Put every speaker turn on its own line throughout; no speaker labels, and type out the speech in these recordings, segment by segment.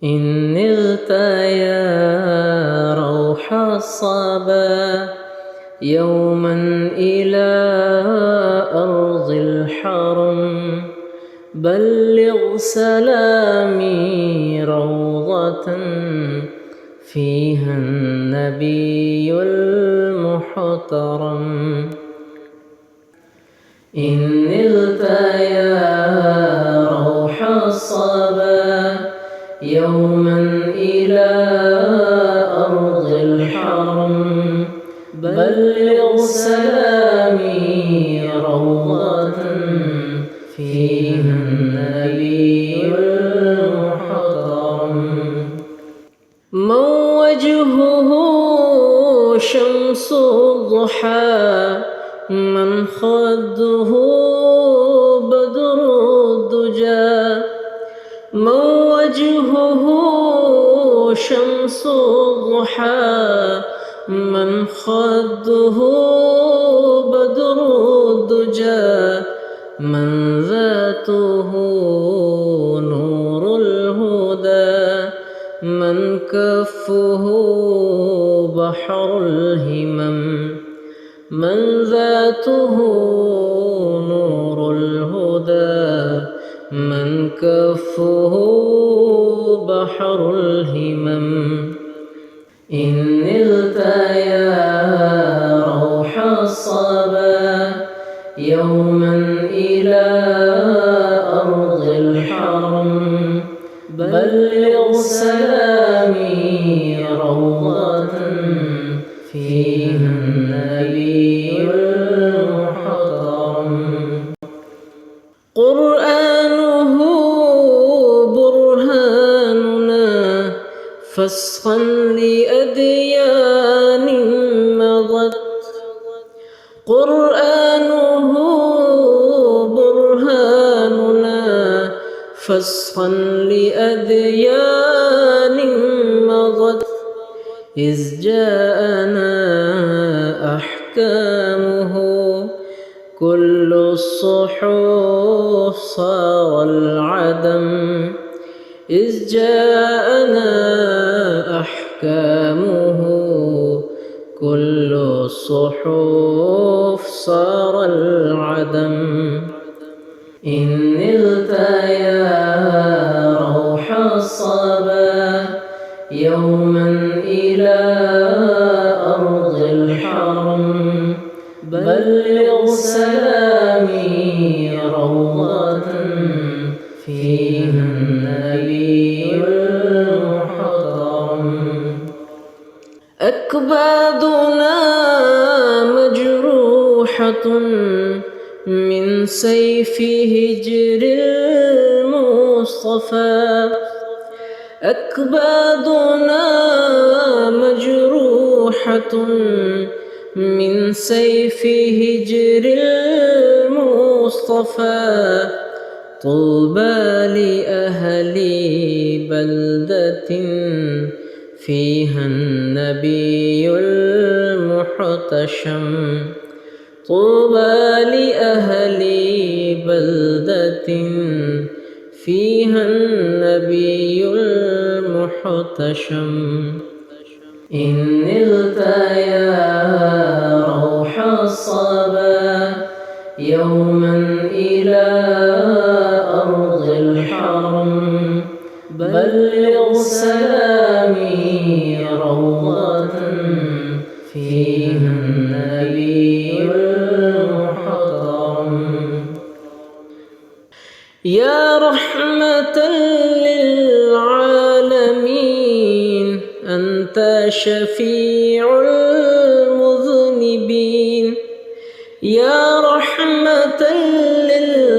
إن نلت يا روح الصبا يوما إلى أرض الحرم، بلغ سلامي روضة فيها النبي المحترم. إن نلت يا روح الصبا يوما إلى أرض الحرم، بلغ سلامي روضة فيها النبي المحترم. من وجهه شمس الضحى، من خده بدر الدجى، من وجهه شمس الضحى، من خده بدر الدجى، من ذاته نور الهدى، من كفه بحر الهمم، من ذاته نور الهدى، من كفه بحر الهمم. إن نلت يا روح الصبا يوما إلى أرض الحرم، بلغ سلامي روضة فيها النبي المحترم. قرآنه برهاننا فسخا لأديان مضت، قرآنه برهاننا فسخا لأديان مضت، إذ جاءنا أحكامه كل الصحف صار العدم، إذ جاءنا أحكامه كل الصحف صار العدم. إن نلت يا روح الصبا يوما إلى أرض الحرم، بلغ سلامي روضة فيها النبي المحترم. أكبادنا مجروحة من سيف هجر المصطفى، أكبادنا مجروحة من سيف هجر المصطفى، طوبى لأهل بلدة فيها النبي المحتشم، طوبى لأهل بلدة فيها النبي المحتشم. إن نلت يا روح الصبا يوما إلى أرض الحرم، بلغ سلامي روضة فيها النبي المحترم. يا رحمة للعالمين أنت شفيع المذنبين، يا رحمة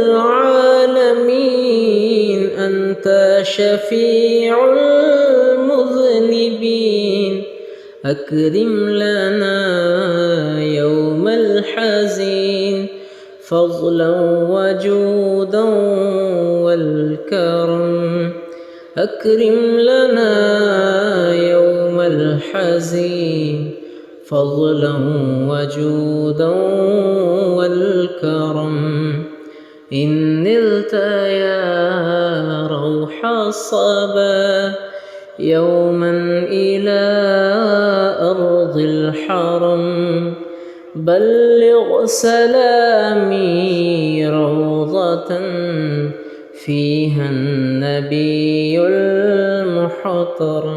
للعالمين أنت شفيع المذنبين، أكرم لنا يوم الحزين فضلا وجودا والكرم، أكرم لنا يوم الحزين فضلا وجودا والكرم. إن نلت يا روح الصبا يوما إلى أرض الحرم بلغ سلامي روضة فيها النبي المحترم.